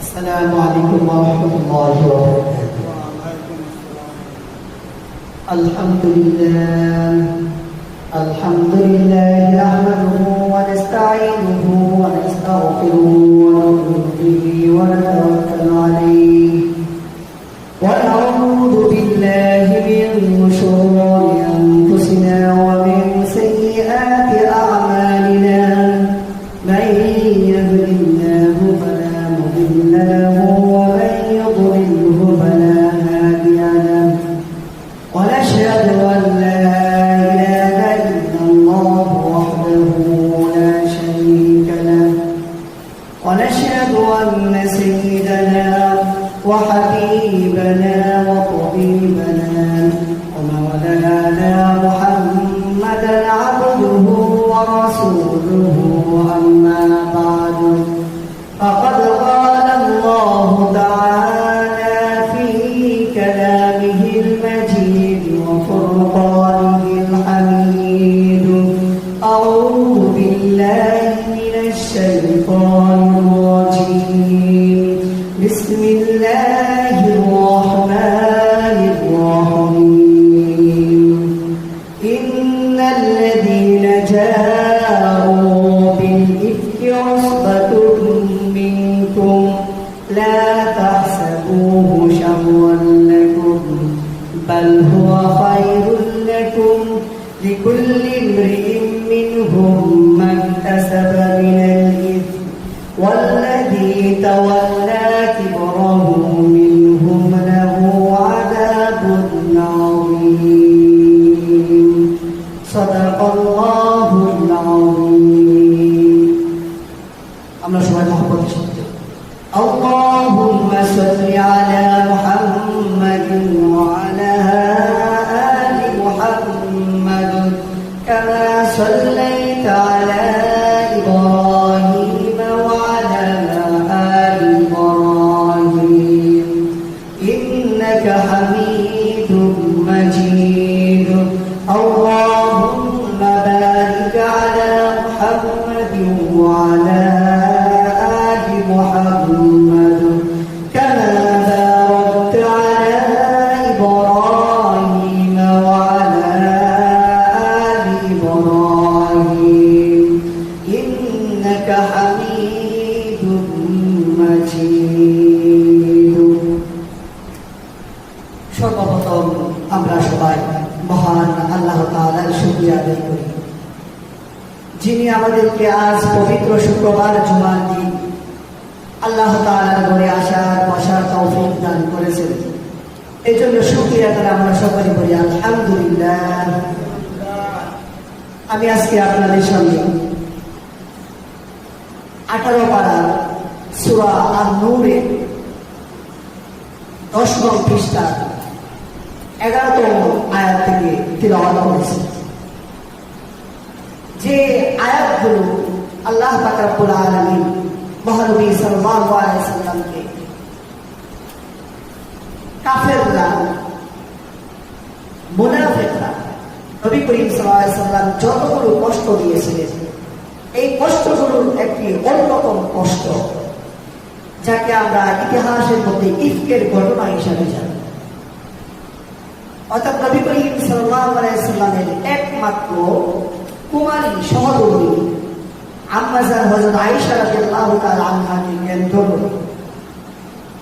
السلام عليكم ورحمة الله وبركاته. الحمد لله نحمده ونستعينه ونستغفره ونؤمن به ونتوكل عليه ونعوذ بالله من شرور أنفسنا ومن سيئات أعمالنا. من يهد الله فلا مضل له ومن يضلله فلا هادي له. ونشهد أن لا إله إلا الله وحده لا شريك له. ونشهد أن سيدنا وحبيبنا وطبيبنا ومولانا محمدا عبده ورسوله. أما بعد فقد قال الله تعالى في كلامه المجيد وفرقانه الحميد: أعوذ بالله من الشيطان الرجيم. بسم الله الرحمن الرحيم. إن الذين جاءوا بالإفك عصبة منكم لا تحسبوه شرا لكم بل هو خير لكم. لكل امرئ منهم ما اكتسب من الإثم والذي تولى كبره منهم له عذاب عظيم. صدق الله العظيم. আমরা সবাই মহব্বত করতে اللهم صل على محمد وعلى آل محمد كما صليت على إبراهيم وعلى آل إبراهيم إنك حميد مجيد. اللهم بارك على محمد وعلى آل محمد كما باركت على إبراهيم وعلى آل إبراهيم إنك حميد مجيد. সর্বপ্রথম আমরা সবাই মহান আল্লাহ তাআলার শুকরিয়া আদায় করি, যিনি আমাদেরকে আজ পবিত্র শুক্রবার জুমার দিন আল্লাহ তাআলার ঘরে আসার বসার তৌফিক দান করেছেন। এই জন্য শুকরিয়া করে আমরা সকলে বলি আলহামদুলিল্লাহ। আমি আজকে আপনাদের সঙ্গে 18 পারার সূরা আন-নূরের 10 নং পৃষ্ঠা 11তম আয়াত থেকে তিলাওয়াত করেছি। যে আয়াতগুলো আল্লাহ পাক রব্বুল আলামিন মহানবী সাল্লাল্লাহু আলাইহি ওয়াসাল্লামকে কাফেররা, মুনাফিকরা নবী করিম সাল্লাল্লাহু আলাইহি ওয়াসাল্লাম যতগুলো কষ্ট দিয়েছিলেন, এই কষ্টগুলোর একটি অন্যতম কষ্ট যাকে আমরা ইতিহাসের মধ্যে ইফকের ঘটনা হিসাবে জানি। অর্থাৎ নবী করিম সাল্লাল্লাহু আলাইহি ওয়াসাল্লামের একমাত্র কুমারী সহধর্মী আম্মাজান হযরত আয়েশা রাদিয়াল্লাহু তাআলা আনহাকে কেন্দ্র করে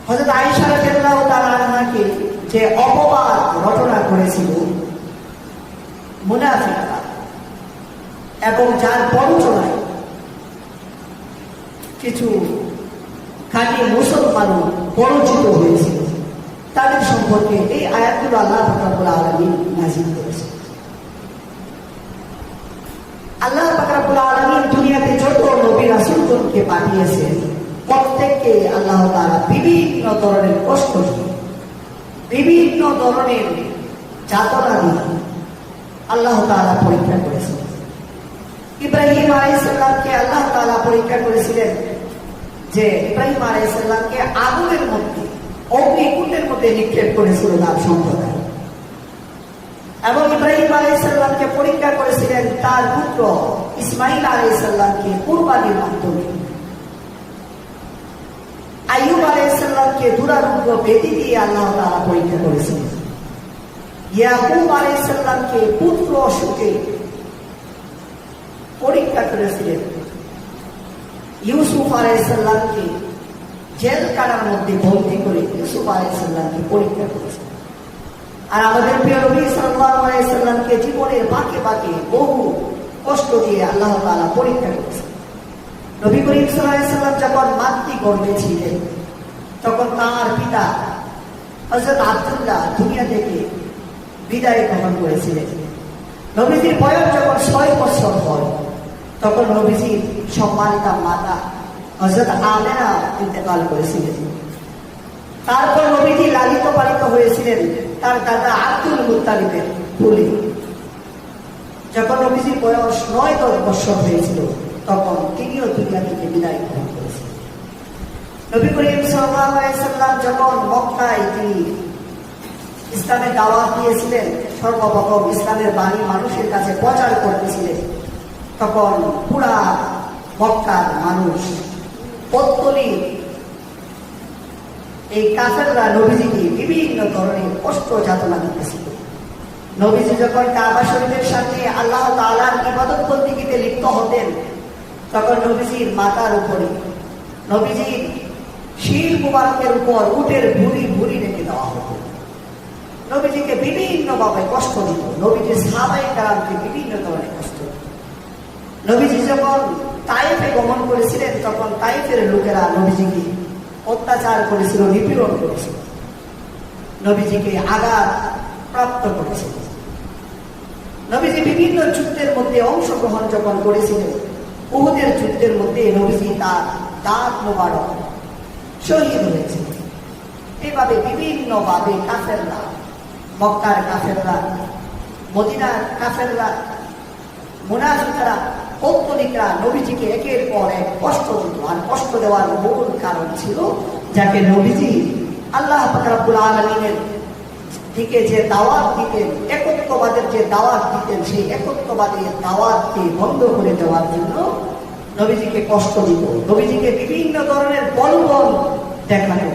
হযরত আয়েশা রাদিয়াল্লাহু তাআলা আনহাকে যে অপবাদ রটনা করেছিল মুনাফিকরা, এবং যার প্ররোচনায় কিছু খাঁটি মুসলমানও পরাজিত হয়েছিল, তাদের সম্পর্কে এই আয়াতগুলো আল্লাহ রাব্বুল আলামিন নাযিল করেছেন। আল্লাহ পাক রব্বুল আলামিন দুনিয়াতে যত নবী রাসূলগণকে পাঠিয়েছেন, প্রত্যেককে আল্লাহ তাআলা বিভিন্ন ধরনের কষ্ট দিয়ে, বিভিন্ন ধরনের যাতনা দিয়ে আল্লাহ তাআলা পরীক্ষা করেছেন। ইব্রাহিম আলাইহিস সালামকে আল্লাহ তাআলা পরীক্ষা করেছিলেন যে ইব্রাহিম আলাইহিস সালামকে আগুনের মধ্যে, অগ্নিকুণ্ডের মধ্যে নিক্ষেপ করেছিল তার সম্প্রদায়। এবং ইব্রাহিম আলাইহিস সালামকে পরীক্ষা করেছিলেন তার পুত্র ইসমাঈল আলাইহিস সালামকে কুরবানির মাধ্যমে। আইয়ুব আলাইহিস সালামকে দুরারোগ্য ব্যাধি দিয়ে আল্লাহ তাআলা পরীক্ষা করেছিলেন। ইয়াকুব আলাইহিস সালামকে পুত্র অসুখে পরীক্ষা করেছিলেন। ইউসুফ আলাইহিস সালামকে জেলখানার মধ্যে বন্দী করে ইউসুফ আলাইহিস সালামকে পরীক্ষা করেছিলেন। আর আমাদের প্রিয় নবী সাল্লাল্লাহু আলাইহি সাল্লামকে জীবনের বাঁকে বাঁকে বহু কষ্ট দিয়ে আল্লাহ তাআলা পরীক্ষা করেছেন। নবী করিম সাল্লাল্লাহু আলাইহি সাল্লাম যখন মাতৃগর্ভে ছিলেন তখন তার পিতা হযরত আব্দুল্লাহ দুনিয়া থেকে বিদায় গ্রহণ করেছিলেন। নবীজির বয়স যখন 6 বছর হয় তখন নবীজির সম্মানিতা মাতা হযরত আমেনা ইন্তেকাল করেছিলেন। তারপর নবীজি লালিত পালিত হয়েছিলেন তার দাদা আব্দুল মুত্তালিবের কোলে। যখন নবীজির বয়স 9-10 বছর হয়েছিল তখন তিনিও দুনিয়া থেকে বিদায় গ্রহণ করেছিলেন। নবী করিম সাল্লাল্লাহু আলাইহি সাল্লাম যখন মক্কায় তিনি ইসলামের দাওয়াত দিয়েছিলেন, সর্বপ্রথম ইসলামের বাণী মানুষের কাছে প্রচার করতেছিলেন, তখন পুরা মক্কার মানুষ পত্তলি এই কাফেররা নবীজিকে বিভিন্ন ধরনের কষ্ট যাতনা দিতেছিল। নবীজি যখন কাবা শরীফের সাথে আল্লাহ তাআলার ইবাদত বন্দেগীতে লিপ্ত হতেন তখন নবীজির মাথার উপরে নবীজির শির মুবারকের উপর উটের ভুঁড়ি ভুঁড়ি রেখে দেওয়া হতো। নবীজিকে বিভিন্ন ভাবে কষ্ট দিত, নবীজির সাহাবায়ে কেরামকে বিভিন্ন ধরনের কষ্ট দিত। নবীজি যখন তায়েফে গমন করেছিলেন তখন তায়েফের লোকেরা নবীজিকে অত্যাচার করেছিল, নিপীড়ন করেছিল, নবীজিকে আঘাত প্রাপ্ত করেছিল। নবীজি বিভিন্ন যুদ্ধের মধ্যে অংশগ্রহণ যখন করেছিলেন, উহুদের যুদ্ধের মধ্যে নবীজি তার দাঁত মোবারক শহীদ হয়েছে। এইভাবে বিভিন্ন ভাবে কাফেররা, মক্কার কাফেররা, মদিনার কাফেররা, মুনাফিকরা, পৌত্তলিকরা নবীজিকে একের পর এক কষ্ট দিত। আর কষ্ট দেওয়ার মূল কারণ ছিল যাকে নবীজি আল্লাহ পাক রব্বুল আলামিনের দিকে যে দাওয়াত দিতেন, একত্ববাদের যে দাওয়াত দিতেন, সেই একত্ববাদের দাওয়াতকে বন্ধ করে দেওয়ার জন্য নবীজিকে কষ্ট দিত, নবীজিকে বিভিন্ন ধরনের বলবন দেখানো,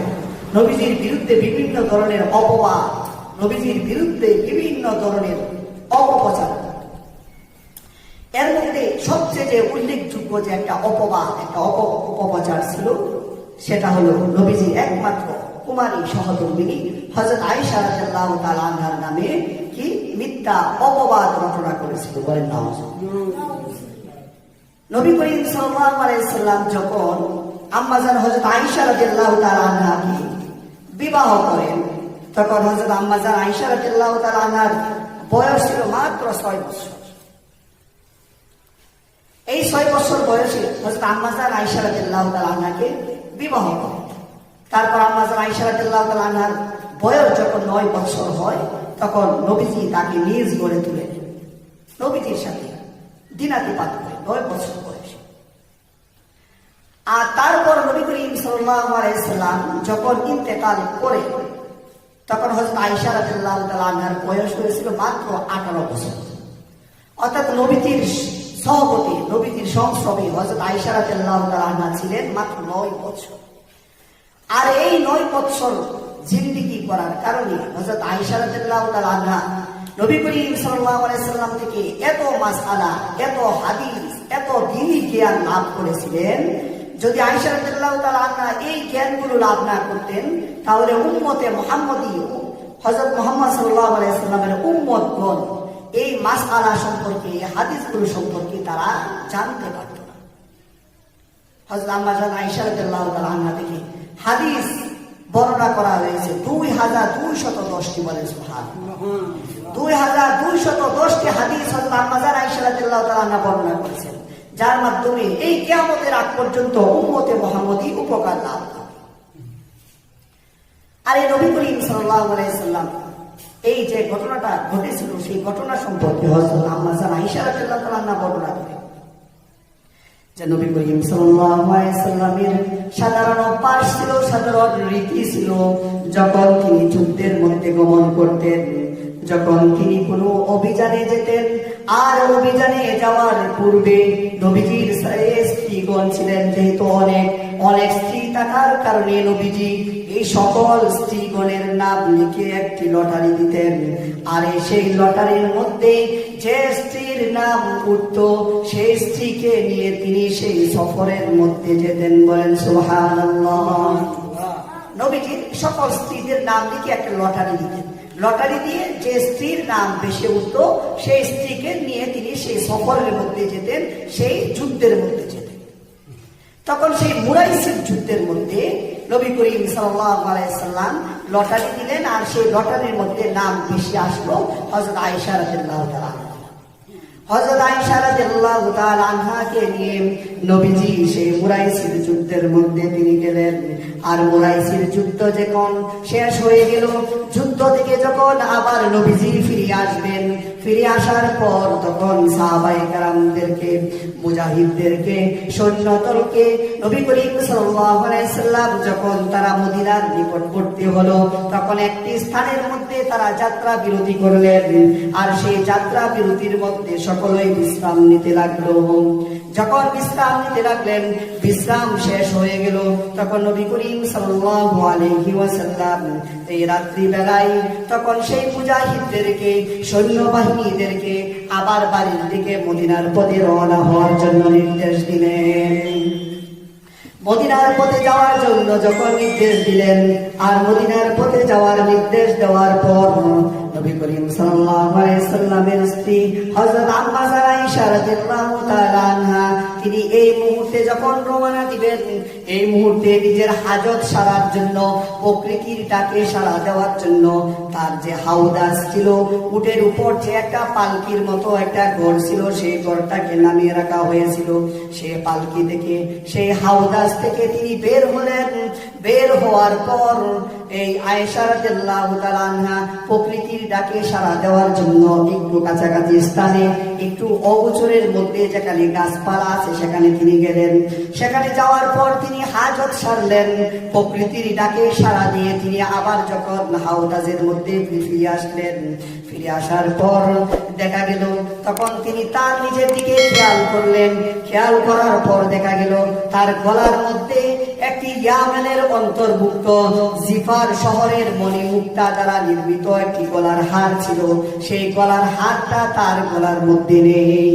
নবীজির বিরুদ্ধে বিভিন্ন ধরনের অপবাদ, নবীজির বিরুদ্ধে বিভিন্ন ধরনের অপপ্রচার। এর মধ্যে সবচেয়ে যে উল্লেখযোগ্য যে একটা অপবাদ, একটা অপপ্রচার ছিল, সেটা হলো নবীজির একমাত্র কুমারী সহধর্মিণী হযরত আয়েশা রাদিয়াল্লাহু তাআলা আনহার নামে কি মিথ্যা অপবাদ রটনা করেছিল। বলেন না। নবী করিম সাল্লাল্লাহু আলাইহি সাল্লাম যখন আম্মাজান হযরত আয়েশা রাদিয়াল্লাহু তাআলা আনহাকে বিবাহ করেন তখন হযরত আম্মাজান আয়েশা রাদিয়াল্লাহু তাআলা আনহার বয়স ছিল মাত্র 6 বছর। এই 6 বছর বয়সে হযরত আম্মাজান আয়েশা রাদিয়াল্লাহু তাআলা আনহাকে বিবাহ করেন। তারপর আম্মাজান আয়েশা রাদিয়াল্লাহু তাআলা আনহার বয়স যখন 9 বছর হয় তখন নবীজি তাকে নিজ গড়ে তুলে নেন, নবীজির সাথে দিনাতিপাত করে 9 বছর বয়সে। আর তারপর নবী করিম সাল্লাল্লাহু আলাইহি সাল্লাম যখন ইন্তেকাল করে তখন হযরত আয়েশা রাদিয়াল্লাহু তাআলা আনহার বয়স হয়েছিল মাত্র 18 বছর। অর্থাৎ নবীজির সহবতী, নবীজির সংস্রবে হযরত আয়েশা রাদিয়াল্লাহু তাআলা আনহা ছিলেন মাত্র 9 বছর। আর এই 9 বছর জিন্দেগি করার কারণে হযরত আয়েশা রাদিয়াল্লাহু তাআলা আনহা নবী করিম সাল্লাল্লাহু আলাইহি সাল্লাম থেকে এত মাসআলা, এত হাদিস, এত দ্বীনি জ্ঞান লাভ করেছিলেন। যদি আয়েশা রাদিয়াল্লাহু তাআলা আনহা এই জ্ঞানগুলো লাভ না করতেন তাহলে উম্মতে মুহাম্মদী, হযরত মুহাম্মদ সাল্লাল্লাহু আলাইহি সাল্লামের উম্মতগণ এই মাসআলা সম্পর্কে, হাদিসগুলো সম্পর্কে তারা জানতে পারত না। হযরত আম্মাজান আয়েশা রাদিয়াল্লাহু তাআলা আনহা থেকে হাদিস বর্ণনা করা হয়েছে 2210টি। বলেন সুবহানাল্লাহ। 2210টি হাদিস হযরত আম্মাজান আয়েশা রাদিয়াল্লাহু তাআলা আনহা বর্ণনা করেছেন, যার মাধ্যমে এই কিয়ামতের আগ পর্যন্ত উম্মতে মুহাম্মদী উপকার লাভ করে। আর এই নবী করিম সাল্লাল্লাহু আলাইহি সাল্লাম এই যে ঘটনাটা ঘটেছিল সেই ঘটনা সম্পর্কে হযরত আম্মাজান আয়েশা রাদিয়াল্লাহু তাআলা আনহা বর্ণনা করেন যে নবী করিম সাল্লাল্লাহু আলাইহি সাল্লামের সাধারণ অভ্যাস ছিল, সাধারণ রীতি ছিল, যখন তিনি যুদ্ধের মধ্যে গমন করতেন, যখন তিনি কোনো অভিযানে যেতেন, আর অভিযানে যাওয়ার পূর্বে নবীজির স্ত্রীগণ ছিলেন, যেহেতু অনেক অনেক স্ত্রী থাকার কারণে নবীজি এই সকল স্ত্রীগণের নাম লিখে একটি লটারি দিতেন। আর সেই লটারির মধ্যে যে স্ত্রীর নাম উঠত সেই স্ত্রীকে নিয়ে তিনি সেই সফরের মধ্যে যেতেন। বলেন সুবহানাল্লাহ। নবীজির সকল স্ত্রীদের নাম লিখে একটা লটারি দিতেন। লটারি দিয়ে যে স্ত্রীর নাম বেশি উঠত সেই স্ত্রীকে নিয়ে তিনি সেই সফরের মধ্যে যেতেন, সেই যুদ্ধের মধ্যে যেতেন। তখন সেই মুরাইসির যুদ্ধের মধ্যে নবী করিম সাল্লাল্লাহু আলাইহি সাল্লাম লটারি দিলেন, আর সেই লটারির মধ্যে নাম বেশি আসলো হযরত আয়েশা রাদিয়াল্লাহু তাআলা। হযরত আয়েশা রাদিয়াল্লাহু তাআলা আনহাকে নিয়ে নবীজি সেই মুরাইসির যুদ্ধের মধ্যে তিনি গেলেন। আর মুরাইসির যুদ্ধ যখন শেষ হয়ে গেল, যুদ্ধ থেকে যখন আবার নবীজি ফিরে আসবেন, ফিরে আসার পর তখন সাহাবায়ে কেরামদেরকে, মুজাহিদদেরকে, সৈন্যদলকে নবী করিম সাল্লাল্লাহু আলাইহি সাল্লাম যখন তারা মদিনার নিকটবর্তী হলো, তখন একটি স্থানের মধ্যে তারা যাত্রা বিরতি করলেন। আর সেই যাত্রা বিরতির মধ্যে সকলেই বিশ্রাম নিতে লাগলো। যখন বিশ্রাম নিতে লাগলেন, বিশ্রাম শেষ হয়ে গেল, তখন নবী করিম সাল্লাল্লাহু আলাইহি ওয়াসাল্লাম এই রাত্রি বেলায় তখন সেই মুজাহিদদেরকে, সৈন্যবাহিনীদেরকে আবার বাড়ির দিকে মদিনার পথে রওনা হওয়ার জন্য নির্দেশ দিলেন। মদিনার পথে যাওয়ার জন্য যখন নির্দেশ দিলেন, আর মদিনার পথে যাওয়ার নির্দেশ দেওয়ার পর নবী করিম সাল্লাল্লাহু আলাইহি সাল্লামের স্ত্রী হযরত আম্মা আয়েশা রাদিয়াল্লাহু তাআলা আনহা তিনি এই মুহূর্তে যখন রওনা দিবেন, এই মুহূর্তে নিজের হাজত সারার জন্য, প্রকৃতির ডাকে সাড়া দেওয়ার জন্য তার যে হাউদাস ছিল, উটের উপর যে একটা পালকির মতো একটা ঘর ছিল, সেই ঘরটাকে নামিয়ে রাখা হয়েছিল। সেই পালকি থেকে, সেই হাউদাস থেকে তিনি বের হলেন। বের হওয়ার পর এই আয়েশা রাদিয়াল্লাহু তাআলা আনহা প্রকৃতির ডাকে সাড়া দেওয়ার জন্য একটু কাছাকাছি স্থানে, একটু অগোচরের মধ্যে যেখানে গাছপালা আছে সেখানে তিনি গেলেন। সেখানে যাওয়ার পর তিনি হাজত সারলেন। প্রকৃতির ডাকে সাড়া দিয়ে তিনি আবার যখন হাউদাজের মধ্যে ফিরে আসলেন, ফিরে আসার পর দেখা গেল তখন তিনি তার নিজের দিকে খেয়াল করলেন। খেয়াল করার পর দেখা গেল তার গলার মধ্যে একটি ইয়ামেনের অন্তর্ভুক্ত জিফার শহরের মণিমুক্তা দ্বারা নির্মিত একটি গলার হার ছিল। সেই গলার হারটা তার গলার মধ্যে নেই।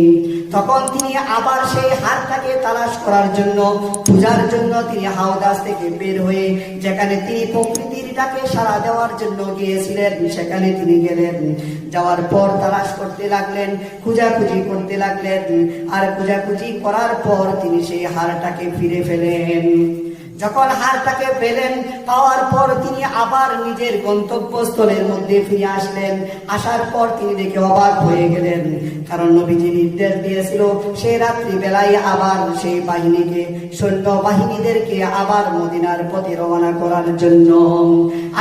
তখন তিনি আবার সেই হারটাকে তালাশ করার জন্য, পূজার জন্য তিনি হাউদাস থেকে বের হয়ে যেখানে তিনি প্রকৃতির ডাকে সাড়া দেওয়ার জন্য গিয়েছিলেন সেখানে তিনি গেলেন। যাওয়ার পর তালাশ করতে লাগলেন, খুঁজাখুঁজি করতে লাগলেন। আর খুঁজাখুঁজি করার পর তিনি সেই হারটাকে ফিরে ফেলেন। যখন হারটাকে পেলেন, পাওয়ার পর তিনি আবার নিজের গন্তব্যস্থলের মধ্যে ফিরে আসলেন। আসার পর তিনি দেখে অবাক হয়ে গেলেন, কারণ নবীজি নির্দেশ দিয়েছিল সেই রাত্রি বেলায় আবার সেই বাহিনীকে, সৈন্য বাহিনীদেরকে আবার মদিনার পথে রওনা করার জন্য।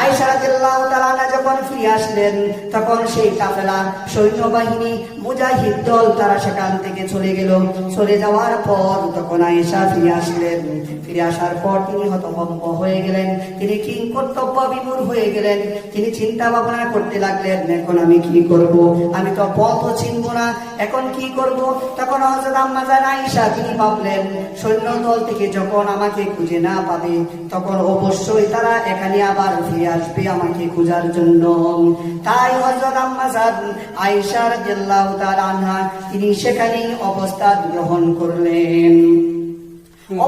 আয়েশা রাদিয়াল্লাহু তাআলা যখন ফিরে আসলেন, তখন সেই কাফেলা, সৈন্যবাহিনী, মুজাহিদ দল তারা সেখান থেকে চলে গেল। চলে যাওয়ার পর তখন আয়েশা ফিরে আসলেন। ফিরে আসার পর তিনি হতভম্ব হয়ে গেলেন, তিনি কি কর্তব্য বিমূঢ় হয়ে গেলেন। তিনি চিন্তা ভাবনা করতে লাগলেন, এখন আমি কি করব? আমি তো পথও চিনব না, এখন কি করব? তখন হযরত আম্মা জান আয়েশা তিনি ভাবলেন, সৈন্য দল থেকে যখন আমাকে খুঁজে না পাবে, তখন অবশ্যই তারা এখানে আবার ফিরে আসবে আমাকে খোঁজার জন্য। তাই হযরত আম্মা জান আয়েশা রাদিয়াল্লাহু তাআলা আনহা তিনি সেখানেই অবস্থান গ্রহণ করলেন।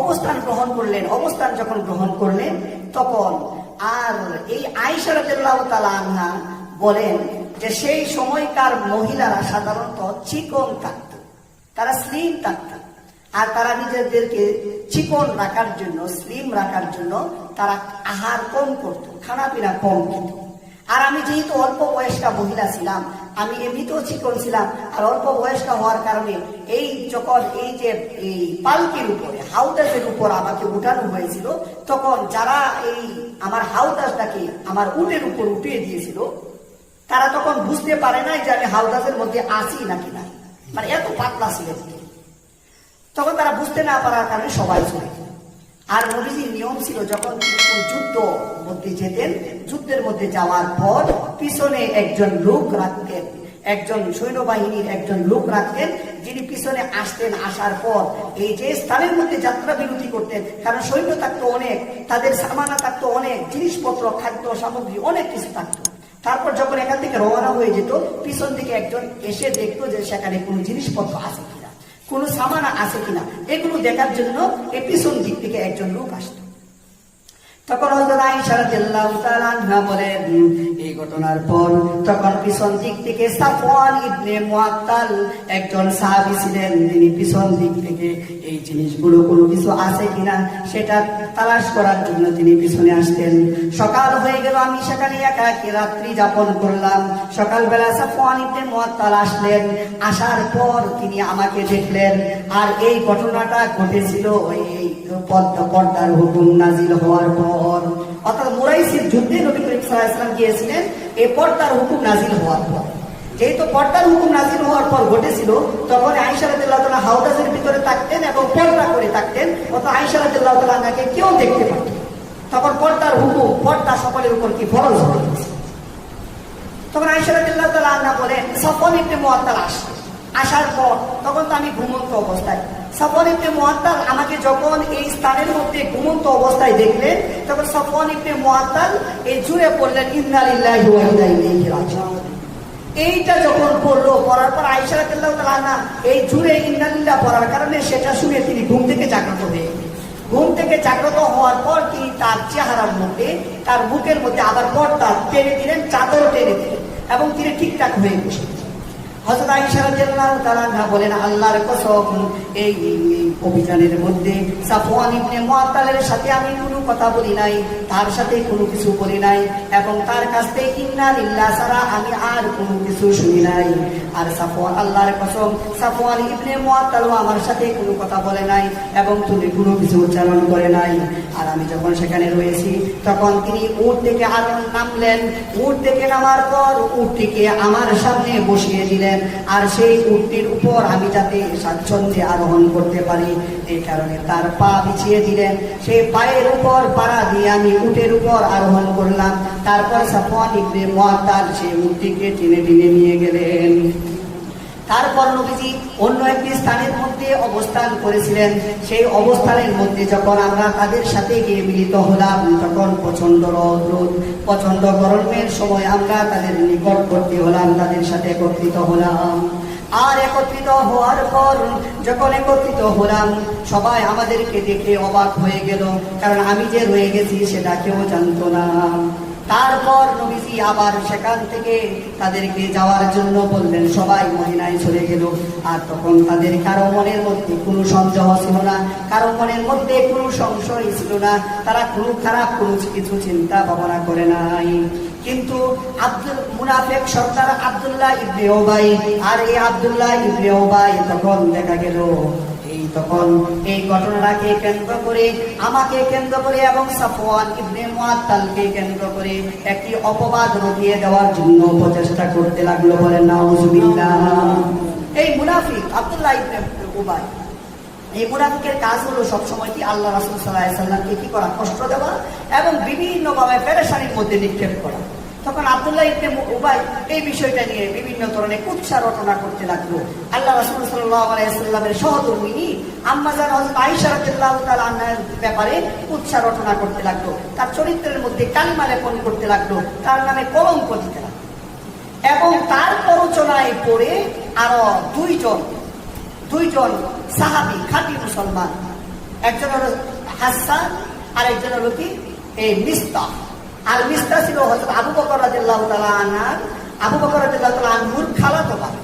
অবস্থান যখন গ্রহণ করলেন তখন আর এই আয়েশা রাদিয়াল্লাহু তাআলা আনহা বলেন যে সেই সময়কার মহিলারা সাধারণত চিকন থাকত, তারা স্লিম থাকত। আর তারা নিজেদেরকে চিকন রাখার জন্য, স্লিম রাখার জন্য তারা আহার কম করত, খানা পিনা কম খেত। আর আমি যেহেতু অল্প বয়স্কা মহিলা ছিলাম, আমি এমনিতেও চিকন ছিলাম, আর অল্প বয়স্কা হওয়ার কারণে এই যখন এই যে এই পালকির উপরে, হাউদাসের উপর আমাকে উঠানো হয়েছিল, তখন যারা এই আমার হাউদাসটাকে আমার উটের উপর উঠিয়ে দিয়েছিল, তারা তখন বুঝতে পারে নাই যে আমি হাউদাসের মধ্যে আছি নাকি না, মানে এত পাতলা ছিল। তখন তারা বুঝতে না পারার কারণে সবাই চলে গেল। আর নবীজির নিয়ম ছিল যখন যুদ্ধ মধ্যে যেতেন, যুদ্ধের মধ্যে যাওয়ার পর পিছনে একজন লোক রাখতেন। একজন সৈন্যবাহিনীর একজন লোক রাখতেন, যিনি পিছনে আসতেন। আসার পর এই যে স্থানের মধ্যে যাত্রা বিরতি করতেন, কারণ সৈন্য থাকতো অনেক, তাদের সামানা থাকতো অনেক, জিনিসপত্র, খাদ্য সামগ্রী অনেক কিছু থাকতো। তারপর যখন এখান থেকে রওনা হয়ে যেত, পিছন থেকে একজন এসে দেখতো যে সেখানে কোনো জিনিসপত্র আছে কিনা, কোনো সামানা আছে কিনা, এগুলো দেখার জন্য এই পিছন দিক থেকে একজন লোক আসতো। তখন হযরত আয়েশা রাদিয়াল্লাহু তাআলা আনহা বলেন, এই ঘটনার পর তখন পিছন দিক থেকে সাফওয়ান ইবনে মুআত্তাল একজন সাহাবী ছিলেন, তিনি পিছন দিক থেকে এই জিনিসগুলো কোনো কিছু আছে কিনা সেটা তালাশ করার জন্য তিনি পিছনে আসতেন। সকাল হয়ে গেল, আমি সেখানে একাকী রাত্রি যাপন করলাম। সকালবেলা সাফওয়ান ইবনে মুআত্তাল আসলেন। আসার পর তিনি আমাকে দেখলেন, আর এই ঘটনাটা ঘটেছিল এই পর্দার হুকুম নাজিল হওয়ার পর, অর্থাৎ মুরাইসির যুদ্ধে নবী করিম সাল্লাল্লাহু আলাইহি ওয়াসাল্লাম গিয়েছিলেন এই পর্দার হুকুম নাজিল হওয়ার পর। যেহেতু পর্দার হুকুম নাজিল হওয়ার পর ঘটেছিল, তখন আয়েশা রাদিয়াল্লাহু তাআলা হাউদাজের ভিতরে থাকতেন এবং পর্দা করে থাকতেন, অর্থাৎ আয়েশা রাদিয়াল্লাহু তাআলা আনহাকে কেউ দেখতে পারত। তখন পর্দার হুকুম, পর্দা সকলের উপর কি ফরজ হয়ে গেছে। তখন আয়েশা রাদিয়াল্লাহু তাআলা আনহা বলেন, সাফওয়ান ইবনে মুআত্তাল আসার পর তখন তো আমি ঘুমন্ত অবস্থায়। সাফওয়ান ইবনে মুআত্তাল আমাকে যখন এই স্থানের মধ্যে ঘুমন্ত অবস্থায় দেখলেন, তখন সাফওয়ান ইবনে মুআত্তাল এই জুড়ে পড়লেন, ইন্না লিল্লাহি ওয়া ইন্না ইলাইহি রাজিউন। এইটা যখন পড়লো, পড়ার পর আয়েশা রাদিয়াল্লাহু তাআলা আনহা এই জুড়ে ইন্না লিল্লাহ পড়ার কারণে সেটা শুনে তিনি ঘুম থেকে জাগ্রত হয়ে গেলেন। ঘুম থেকে জাগ্রত হওয়ার পর তিনি তার চেহারার মধ্যে, তার মুখের মধ্যে আবার পর্দা টেনে দিলেন, চাদর টেনে দিলেন এবং তিনি ঠিকঠাক হয়ে বসে। হযরত আয়েশা রাদিয়াল্লাহু তাআলা আনহা বলেন, আল্লাহর কসম, এই অভিযানের মধ্যে সাফওয়ান ইবনে মুআত্তালের সাথে আমি কোনো কথা বলি নাই, তার সাথে কোনো কিছু বলি নাই, এবং তার কাছ থেকে ইন্না লিল্লাহ ছাড়া আমি আর কোনো কিছু শুনি নাই। আর সাফওয়ান, আল্লাহর কসম, সাফওয়ান ইবনে মুআত্তালও আমার সাথে কোনো কথা বলে নাই এবং তিনি কোনো কিছু উচ্চারণ করে নাই। আর আমি যখন সেখানে রয়েছি, তখন তিনি উট থেকে নামলেন। উট থেকে নামার পর উটটিকে আমার সামনে বসিয়ে দিলেন, আর সেই উটটির উপর আমি যাতে স্বাচ্ছন্দ্যে আরোহণ করতে পারি এই কারণে তার পা বিছিয়ে দিলেন। সেই পায়ের উপর পাড়া দিয়ে আমি উটের উপর আরোহণ করলাম। তারপর সাফওয়ান ইবনে মুআত্তাল সেই উটটিকে টেনে টেনে নিয়ে গেলেন। তারপর নবীজি অন্য একটি স্থানের মধ্যে অবস্থান করেছিলেন। সেই অবস্থানের মধ্যে যখন আমরা তাদের সাথে গিয়ে মিলিত হলাম, তখন প্রচন্ড রোদ, প্রচন্ড গরমের সময় আমরা তাদের নিকটবর্তী হলাম, তাদের সাথে একত্রিত হলাম। আর একত্রিত হওয়ার পর যখন একত্রিত হলাম, সবাই আমাদেরকে দেখে অবাক হয়ে গেল, কারণ আমি যে রয়ে গেছি সেটা কেউ জানতো না। তারপর নবীজি আবার সেখান থেকে তাদেরকে যাওয়ার জন্য বললেন, সবাই মদিনায় চলে গেল। আর তখন তাদের কারো মনের মধ্যে কোনো সন্দেহ ছিল না, কারো মনের মধ্যে কোনো সংশয় ছিল না, তারা কোনো খারাপ কোনো কিছু চিন্তা ভাবনা করে নাই। কিন্তু মুনাফিক সর্দার আব্দুল্লাহ ইবনে উবাই, আর এই আব্দুল্লাহ ইবনে উবাই তখন দেখা গেল তখন এই ঘটনাটাকে কেন্দ্র করে, আমাকে কেন্দ্র করে এবং সাফওয়ান ইবনে মুআত্তালকে কেন্দ্র করে একটি অপবাদ রটিয়ে দেওয়ার জন্য প্রচেষ্টা করতে লাগলো। বলেন নাউজুবিল্লাহ। এই মুনাফিক আব্দুল্লাহ ইবনে উবাই, এই মুনাফিকের কাজ হলো সবসময় কি আল্লাহ রাসূল সাল্লাল্লাহু আলাইহি ওয়াসাল্লামকে কি করা, কষ্ট দেওয়া এবং বিভিন্নভাবে পেরেশানির মধ্যে নিক্ষেপ করা। তখন আব্দুল্লাহ ইবনে উবাই এই বিষয়টা নিয়ে বিভিন্ন ধরনের কুৎসা রটনা করতে লাগলো। আল্লাহ রাসূল সাল্লাল্লাহু আলাইহি ওয়াসাল্লামের সহধর্মিণী আম্মা জান হযরত আয়েশা রাদিয়াল্লাহু তাআলা আনহার ব্যাপারে কুৎসা রটনা করতে লাগলো, তার চরিত্রের মধ্যে কালিমা লেপন করতে লাগলো, তার নামে কলঙ্ক দিতে লাগলো। এবং তার প্ররোচনায় পড়ে আরো দুইজন সাহাবী, খাঁটি মুসলমান, একজন হলো হাসান আর একজন হলো কি এই মিস্তাহ। আর মিস্তাহ ছিল হযরত আবু বকর রাদিয়াল্লাহু তাআলা আনহুর খালাতো ভাই।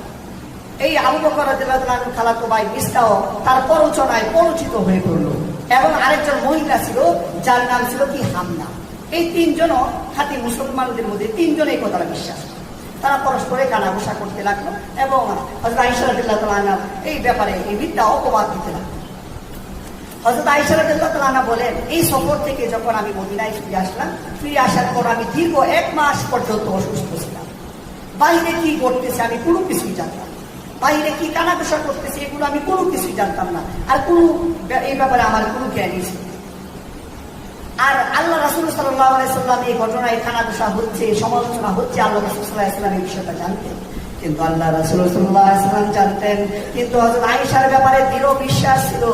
এই আবু বকর রাদিয়াল্লাহু তাআলা আনহুর খালাতো ভাই মিস্তাহ তার প্ররোচনায় পরিচিত হয়ে পড়লো। এবং আরেকজন মহিলা ছিল যার নাম ছিল কি হামনা। এই তিনজনও খাঁটি মুসলমানদের মধ্যে তিনজনে এই কথাটা বিশ্বাস। তারা পরস্পরে কানাঘুষা করতে লাগলো এবং হযরত আয়েশা রাদিয়াল্লাহু তাআলা আনহা এই ব্যাপারে এই মিথ্যা অপবাদ দিতে লাগলো। হযরত আয়েশা রাদিয়াল্লাহু তাআলা আনহা বলেন, এই সফর থেকে যখন আমি মদিনায় ফিরে আসলাম, ফিরে আসার পর আমি দীর্ঘ 1 মাস পর্যন্ত অসুস্থ ছিলাম। বাইরে কি করতেছে আমি কোনো কিছুই জানতাম না, বাইরে কি কানাঘুষা করতেছে এগুলো আমি কোনো কিছুই জানতাম না, আর কোনো এই ব্যাপারে আমার কোনো জ্ঞানই ছিল। আর আল্লাহ রাসূল সাল্লাল্লাহু আলাইহি ওয়াসাল্লাম এই ঘটনায় কানাঘুষা হচ্ছে, সমালোচনা হচ্ছে, আল্লাহ রাসূল সাল্লাল্লাহু আলাইহি ওয়াসাল্লাম এই বিষয়টা জানতেন। কিন্তু আল্লাহ রাসূল সাল্লাল্লাহু আলাইহি ওয়াসাল্লাম জানতেন। কিন্তু হযরত আয়েশার ব্যাপারে দৃঢ় বিশ্বাস ছিল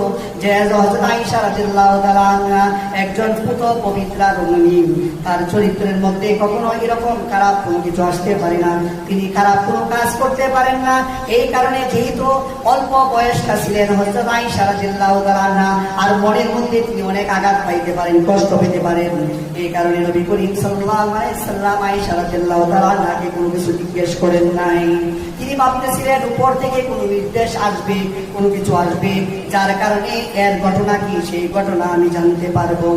যে হযরত আয়েশা রাদিয়াল্লাহু তাআলা আনহা একজন পুত পবিত্রা রমণী, তার চরিত্রের মধ্যে কখনো এরকম খারাপ কোনো কিছু আসতে পারে না, তিনি খারাপ কোনো কাজ করতে পারেন না। এই কারণে যেহেতু অল্প বয়স্কা ছিলেন হযরত আয়েশা রাদিয়াল্লাহু তাআলা আনহা, আর মনের মধ্যে তিনি অনেক আঘাত পাইতে পারেন, কষ্ট পেতে পারেন। এই কারণে নবী করিম সাল্লাল্লাহু আলাইহি ওয়াসাল্লাম আয়েশা রাদিয়াল্লাহু তাআলা আনহাকে কোনো কিছু জিজ্ঞেস করেন নাই। তিনি ভাবতেছিলেন উপর থেকে কোনো নির্দেশ আসবে, কোনো কিছু আসবে, যার কারণে এর ঘটনা কি সেই ঘটনা আমি জানতে পারবো।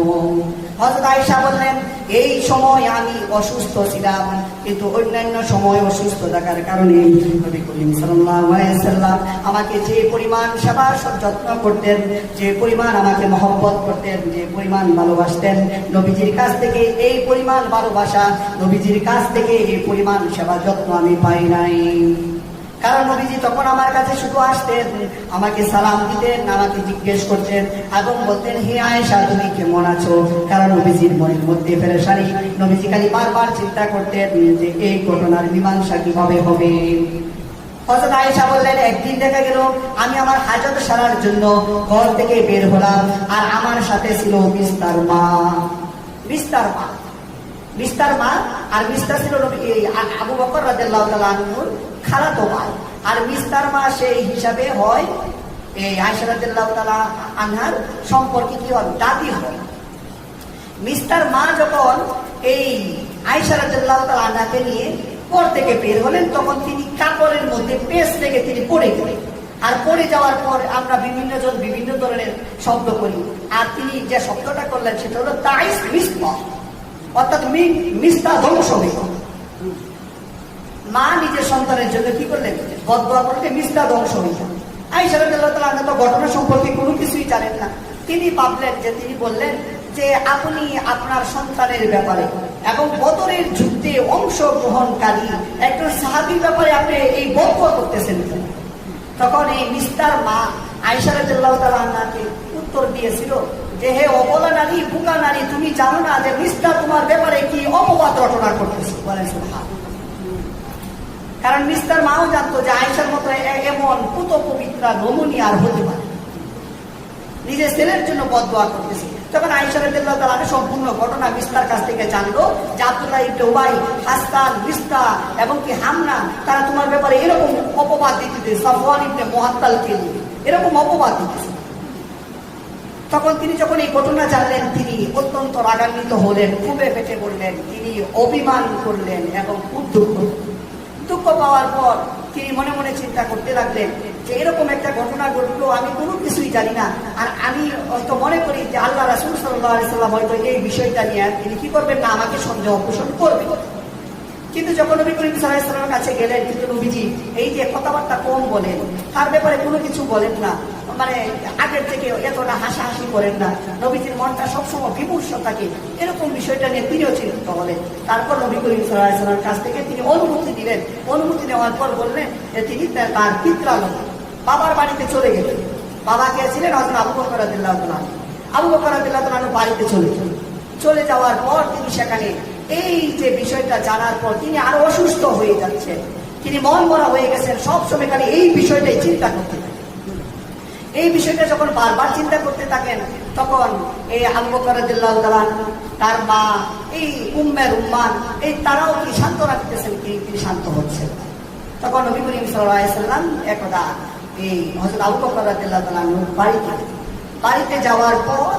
হযরত আয়েশা বললেন, এই সময় আমি অসুস্থ ছিলাম, কিন্তু অন্যান্য সময় অসুস্থ থাকার কারণে নবী করিম সাল্লাল্লাহু আলাইহি ওয়াসাল্লাম আমাকে যে পরিমাণ সেবা যত্ন করতেন, যে পরিমাণ আমাকে মহব্বত করতেন, যে পরিমাণ ভালোবাসতেন, নবীজির কাছ থেকে এই পরিমাণ ভালোবাসা, নবীজির কাছ থেকে এই পরিমাণ সেবা যত্ন আমি পাই নাই। কারণ নবীজি তখন আমার কাছে শুধু আসতেন, আমাকে সালাম দিতেন, আমাকে জিজ্ঞেস করতেন এবং বলতেন, হে আয়েশা তুমি কেমন আছো? কারণ নবীজির মনের মধ্যে পেরেশানি, নবীজি খালি বারবার চিন্তা করতেন যে এই ঘটনার মীমাংসা কিভাবে হবে। হযরত আয়েশা বললেন, একদিন দেখা গেল আমি আমার হাজত সারার জন্য ঘর থেকে বের হলাম, আর আমার সাথে ছিল বিস্তার মা। আর বিস্তার ছিল আবু বকর রাদিয়াল্লাহু তাআলা আনহুর খালাতো ভাই, আর বিস্তার মা সেই হিসাবে হয় এই আয়েশা রাদিয়াল্লাহু তাআলা আনহার সম্পর্কে কি হয়, দাদি হয়। মিস্টার মা যখন এই আয়েশা রাদিয়াল্লাহু তাআলা আনহাকে নিয়ে ঘর থেকে বের হলেন, তখন তিনি কাপড়ের মধ্যে পেঁচ থেকে তিনি পড়ে গেলেন। আর পড়ে যাওয়ার পর আমরা বিভিন্ন জন বিভিন্ন ধরনের শব্দ করি, আর তিনি যে শব্দটা করলেন সেটা হলো তাইস মিসবা, অর্থাৎ মিস্তা ধ্বংস হয়ে গেল। মা নিজের সন্তানের জন্য কি করলেন, বদদোয়া করলে মিস্তা ধ্বংস হয়ে গেল। আয়েশা রাদিয়াল্লাহু তাআলা আনহা তো ঘটনা সম্পর্কে কোনো কিছুই জানেন না। তিনি ভাবলেন যে, তিনি বললেন যে আপনি আপনার সন্তানের ব্যাপারে এবং বদরের যুদ্ধে অংশগ্রহণকারী একজন সাহাবীর ব্যাপারে আপনি এই বদদোয়া করতেছেন। তখন এই মিস্তার মা আয়েশা রাদিয়াল্লাহু তাআলা আনহাকে উত্তর দিয়েছিল যে, হে অবলা নারী, বুকা নারী, তুমি জানো না যে মিস্তা তোমার ব্যাপারে কি অপবাদ রটনা করতেছে? বলেন সুবহানাল্লাহ। কারণ মিস্টার মাও জানতো যে আয়েশার মতো এমন পুত পবিত্রা নমুনি আর হতে পারে, নিজের ছেলের জন্য বদদোয়া করতেছে। তখন আয়েশা রাদিয়াল্লাহু তাআলা সম্পূর্ণ ঘটনা মিস্তার কাছ থেকে জানলো যে আব্দুল্লাহ ইবনে উবাই, হাসান, মিস্তা এবং কি হামনা, তারা তোমার ব্যাপারে এরকম অপবাদ দিতেছে, সাফওয়ান ইবনে মুআত্তালকে নিয়ে এরকম অপবাদ দিতেছে। তখন তিনি যখন এই ঘটনা জানলেন, তিনি অত্যন্ত রাগান্বিত হলেন, খুবই ফেটে পড়লেন, তিনি অভিমান করলেন এবং দুঃখ পাওয়ার পর তিনি মনে মনে চিন্তা করতে লাগলেন যে এরকম একটা ঘটনা ঘটলো, আমি কোনো কিছুই জানি না, আর আমি হয়তো মনে করি যে আল্লাহ রাসূল সাল্লাল্লাহু আলাইহি ওয়াসাল্লাম হয়তো এই বিষয়টা নিয়ে তিনি কি করবেন না, আমাকে সন্দেহ পোষণ করবেন। কিন্তু যখন নবী করিম সাল্লাল্লাহু আলাইহি ওয়াসাল্লামের কাছে গেলেন, কিন্তু নবীজি এই যে কথাবার্তা কম বলেন, তার ব্যাপারে কোনো কিছু বলেন না, মানে আগের থেকে এতটা হাসাহাসি করেন না, নবীজির মনটা সবসময় বিমর্ষ থাকে, এরকম বিষয়টা নিয়ে তিনিও চিন্তিত হলেন। তারপর নবী করিম সাল্লাল্লাহু আলাইহি ওয়াসাল্লামের কাছ থেকে তিনি অনুমতি দিলেন। অনুমতি নেওয়ার পর বললেন যে তিনি তার পিতৃলোকে বাবার বাড়িতে চলে গেলেন। বাবা গিয়েছিলেন হযরত আবু বকর রাদিয়াল্লাহু তাআলা। আবু বকর রাদিয়াল্লাহু তাআলা বাড়িতে চলে যাওয়ার পর তিনি সেখানে এই যে বিষয়টা জানার পর তিনি আরো অসুস্থ হয়ে যাচ্ছেন, তিনি মন মরা হয়ে গেছেন, সবসময় খালি এই বিষয়টাই চিন্তা করতে থাকেন। এই বিষয়টা যখন বারবার চিন্তা করতে থাকেন, তখন এই আবু বকর রাদিয়াল্লাহু তাআলা তার মা, এই উম্মে রুম্মান, এই তারাও কি শান্ত রাখতেছেন, তিনি শান্ত হচ্ছেন। তখন নবী করিম সাল্লাল্লাহু আলাইহি ওয়াসাল্লাম একদা এই হযরত আবু বকর রাদিয়াল্লাহু তাআলা বাড়িতে যাওয়ার পর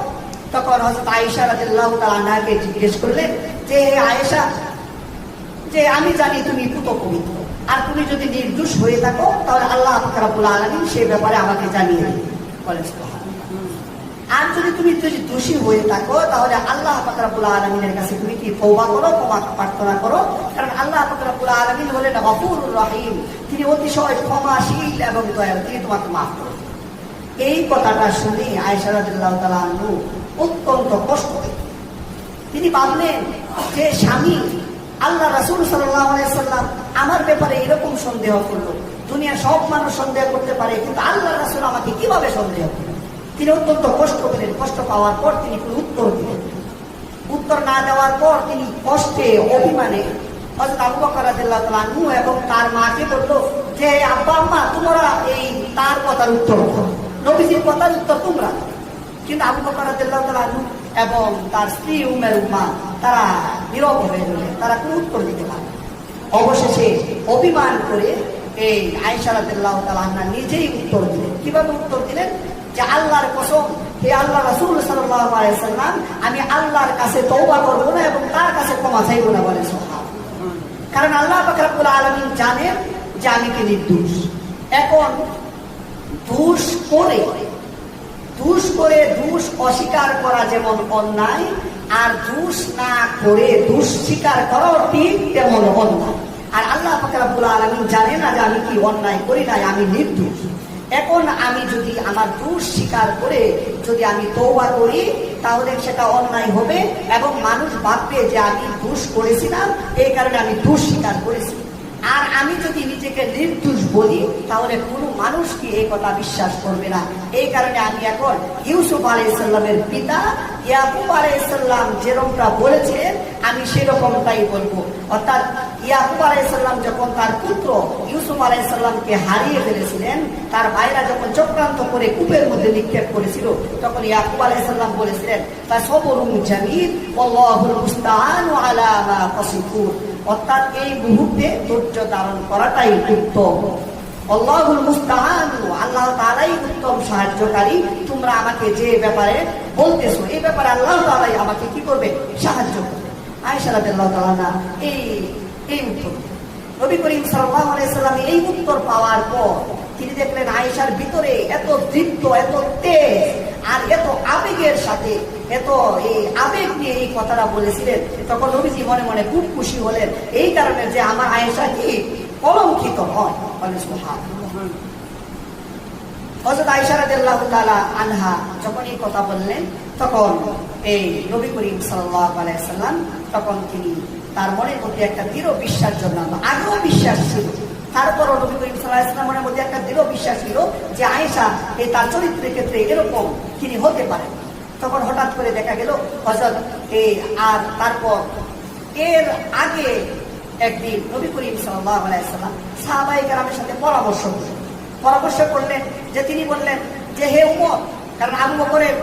তখন হযরত আয়েশা রাদিয়াল্লাহু তাআলা আনহাকে জিজ্ঞেস করলেন যে, আয়েশা, যে আমি জানি তুমি পুত পবিত্র, আর তুমি যদি নির্দোষ হয়ে থাকো তাহলে আল্লাহ পাক রব্বুল আলামিন সেই ব্যাপারে আমাকে জানিয়ে দিন। বলেন সুবহানাল্লাহ। আর যদি তুমি দোষী হয়ে থাকো তাহলে আল্লাহ পাক রব্বুল আলামিনের কাছে তুমি কি তওবা করো, ক্ষমা প্রার্থনা করো, কারণ আল্লাহ পাক রব্বুল আলামিন হলেন গফুরুর রহিম, তিনি অতিশয় ক্ষমাশীল এবং দয়ালু, তিনি তোমাকে মাফ করবেন। এই কথাটা শুনে আয়েশা রাদিয়াল্লাহু তাআলা আনহু অত্যন্ত কষ্ট পেলেন। তিনি ভাবলেন যে স্বামী আল্লাহ রাসূল সাল্লাল্লাহু আলাইহি ওয়াসাল্লাম আমার ব্যাপারে এরকম সন্দেহ করলো, দুনিয়ার সব মানুষ সন্দেহ করতে পারে, কিন্তু আল্লাহ রাসূল আমাকে কিভাবে সন্দেহ করলেন? তিনি অত্যন্ত কষ্ট পেলেন। কষ্ট পাওয়ার পর তিনি কোনো উত্তর দিলেন। উত্তর না দেওয়ার পর তিনি কষ্টে, অভিমানে হযরত আবু বকর রাদিয়াল্লাহু তাআলা আনহু এবং তার মাকে বলল যে আব্বা আম্মা তোমরা এই তার কথার উত্তর দাও, নবীজির কথার উত্তর তোমরা দাও। কিন্তু আবু বকর রাদিয়াল্লাহু তাআলা আনহু এবং তার স্ত্রী উম্মে রুম্মা তারা নীরব হয়ে রইলেন, তারা কোনো উত্তর দিতে পারল না। অবশেষে অভিমান করে এই আয়েশা রাদিয়াল্লাহু তাআলা আনহা নিজেই উত্তর দিলেন। কিভাবে উত্তর দিলেন? যে আল্লাহর কসম, হে আল্লাহ রাসূল সাল্লাল্লাহু আলাইহি ওয়াসাল্লাম, আমি আল্লাহর কাছে তওবা করব না এবং তার কাছে ক্ষমা চাইব না বলে সুবহানাল্লাহ। কারণ আল্লাহ পাক রব্বুল আলামিন জানেন যে আমি কি নির্দোষ। এখন দোষ করে দোষ অস্বীকার করা যেমন অন্যায়, আর দোষ না করে দোষ স্বীকার করাও ঠিক তেমন অন্যায়। আর আল্লাহ পাক রব্বুল আলামিন জানে না যে আমি কি অন্যায় করি নাই, আমি নির্দোষ। এখন আমি যদি আমার দোষ স্বীকার করে যদি আমি তওবা করি তাহলে সেটা অন্যায় হবে এবং মানুষ ভাববে যে আমি দোষ করেছিলাম, এই কারণে আমি দোষ স্বীকার করেছি। আর আমি যদি নিজেকে নির্দোষ বলি তাহলে কোনো মানুষ কি এই কথা বিশ্বাস করবে না। এই কারণে আমি এখন ইউসুফ আলাইহিস সালামের পিতা ইয়াকুব আলাইহিস সালাম যেরকমটা বলেছিলেন আমি সেরকমটাই বলবো। অর্থাৎ ইয়াকুব আলাইহিস সালাম যখন তার পুত্র ইউসুফ আলাইহিস সালামকে হারিয়ে ফেলেছিলেন, তার ভাইরা যখন চক্রান্ত করে কূপের মধ্যে নিক্ষেপ করেছিল, তখন ইয়াকুব আলাইহিস সালাম বলেছিলেন ফাসবরুন জামিল ওয়াল্লাহুল মুস্তাআনু আলা মা তাসিফুন। অর্থাৎ এই মুহূর্তে ধৈর্য ধারণ করাটাই উত্তম। আল্লাহুল মুস্তাআন, আল্লাহ তাআলাই উত্তম সাহায্যকারী। তোমরা আমাকে যে ব্যাপারে বলতেছো এই ব্যাপারে আল্লাহ তাআলাই আমাকে কি করবে? সাহায্য করবে। আয়েশা রাদিয়াল্লাহু তাআলা এই উত্তর, নবী করিম সাল্লাল্লাহু আলাইহি ওয়াসাল্লাম এই উত্তর পাওয়ার পর তিনি দেখলেন আয়েশার ভিতরে এত দৃপ্ত, এত তেজ আর এত আবেগের সাথে, এত এই আবেগ নিয়ে এই কথাটা বলেছিলেন। তখন নবীজি মনে মনে খুব খুশি হলেন, এই কারণে যে আমার আয়েশা কি কলঙ্কিত হয়। হযরত আয়েশা রাদিয়াল্লাহু তাআলা আনহা যখন এই কথা বললেন, তখন এই নবী করিম সাল্লাল্লাহু আলাইহি ওয়াসাল্লাম তখন তিনি তার মনের মধ্যে একটা দৃঢ় বিশ্বাস জন্মালো। আগেও বিশ্বাস ছিল, তারপরও নবী করিম সাল্লাল্লাহু আলাইহি ওয়াসাল্লামের মধ্যে একটা দৃঢ় বিশ্বাস ছিল যে আয়েশা এই তার চরিত্রের ক্ষেত্রে এরকম তিনি হতে পারেন। তখন হঠাৎ করে দেখা গেল হযরত আর তারপর আগে একদিন নবী করিম সাল্লাল্লাহু আলাইহি ওয়াসাল্লাম সাহাবায়ে কেরামের সাথে পরামর্শ করলেন যে তিনি বললেন যে হে উমর, কারণ আবু বকরের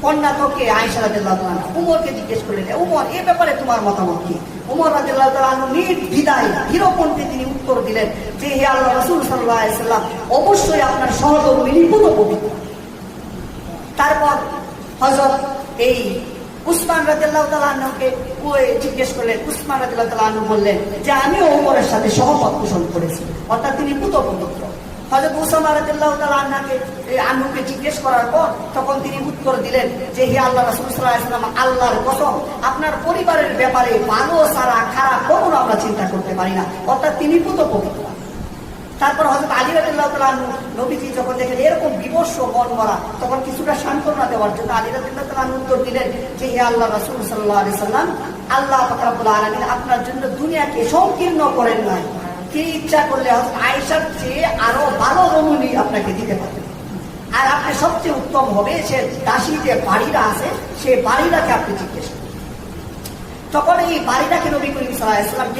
কন্যা তো কে? আয়েশা রাদিয়াল্লাহু তাআলা। উমরকে জিজ্ঞেস করলেন, উমর এই ব্যাপারে তোমার মতামত কি? উমর রাদিয়াল্লাহু তাআলা নির্দ্বিধায় দৃঢ়কণ্ঠে তিনি উত্তর দিলেন যে হে আল্লাহ রাসূল সাল্লাল্লাহু আলাইহি ওয়াসাল্লাম, অবশ্যই আপনার সহধর্মিণী পবিত্র। তারপর হযরত উসমান রাদিয়াল্লাহু তাআলা আনহুকে জিজ্ঞেস করলেন। উসমান রাদিয়াল্লাহু তাআলা আনহু বললেন যে আমিও ওমরের সাথে সহমত পোষণ করেছি, অর্থাৎ তিনি পবিত্র। হযরত উসামা রাদিয়াল্লাহু তাআলা আনহুকে জিজ্ঞেস করার পর তখন তিনি উত্তর দিলেন যে হে আল্লাহ রাসূল সাল্লাল্লাহু আলাইহি ওয়াসাল্লাম, আল্লাহর কসম আপনার পরিবারের ব্যাপারে ভালো ছাড়া খারাপ কখনো আমরা চিন্তা করতে পারি না, অর্থাৎ তিনি পবিত্র। তারপর হযরত আলী রাদিয়াল্লাহু তাআলা আনহু নবীজি যখন দেখেন এরকম বিমর্ষ মন মরা, তখন কিছুটা সান্ত্বনা দেওয়ার জন্য আলী রাদিয়াল্লাহু তাআলা আনহু উত্তর দিলেন যে হে আল্লাহ রাসূল সাল্লাল্লাহু আলাইহি ওয়াসাল্লাম, আল্লাহ পাক রব্বুল আলামিন আপনার জন্য দুনিয়াকে সংকীর্ণ করেন নাই। কি ইচ্ছা করলে হযরত আয়েশার চেয়ে আরো ভালো রমণী আপনাকে দিতে পারেন, আর আপনি সবচেয়ে উত্তম হবে সে দাসী যে বাড়িটা আছে সেই বাড়িটাকে আপনি জিজ্ঞেস করেন। তখন এই বাড়িটাকে নবী করিম সাল্লাল্লাহু আলাইহি ওয়াসাল্লাম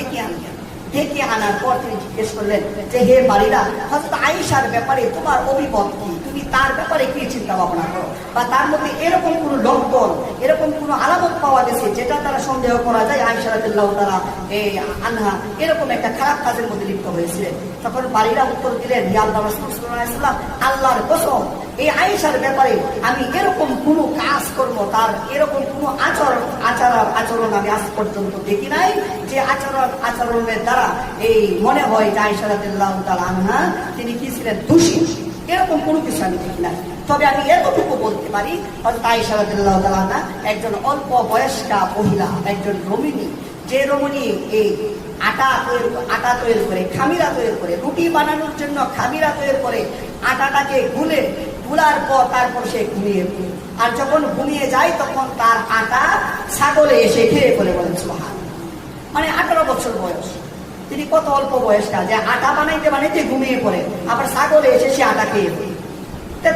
ডেকে আনার পর তিনি জিজ্ঞেস করলেন যে হে বাড়িরা, হযরত আয়েশার ব্যাপারে তোমার অভিমত কি? তুমি তার ব্যাপারে কি চিন্তা ভাবনা করো? বা তার মধ্যে এরকম কোন লক্ষণ, এরকম কোন আলামত পাওয়া গেছে যেটা তারা সন্দেহ করা যায় আয়েশা রাদিয়াল্লাহু তাআলা আনহা এরকম একটা খারাপ কাজের মধ্যে লিপ্ত হয়েছিলেন? তখন বাড়িরা উত্তর দিলেন হে আল্লাহ রাসূল সাল্লাল্লাহু আলাইহি ওয়াসাল্লাম, আল্লাহর কসম এই আয়েশার ব্যাপারে আমি এরকম কোনো কাজ করবো, তার এরকম কোনো আচরণ আমি আজ পর্যন্ত দেখি নাই যে আচরণের দ্বারা এই মনে হয় যে আয়েশা রাদিয়াল্লাহু তাআলা আনহা তিনি কি ছিলেন? দোষী। এরকম কোনো কিছু আমি দেখি নাই। তবে আমি এতটুকু বলতে পারি, হযরত আয়েশা রাদিয়াল্লাহু তাআলা আনহা একজন অল্প বয়স্কা মহিলা, একজন রমণী, যে রমণী এই আটা তৈরি করে, খামিরা তৈরি করে, রুটি বানানোর জন্য খামিরা তৈরি করে, আটাটাকে গুলার পর তারপর সে ঘুমিয়ে পড়ে, আর যখন ঘুমিয়ে যায় তখন তার আটা ছাগলে এসে খেয়ে বলে বলেন সুবহানাল্লাহ। মানে 18 বছর বয়স, তিনি কত অল্প বয়সটা যে আটা বানাইতে ঘুমিয়ে পড়ে, আবার ছাগলে এসে সে আটা খেয়ে পড়ে।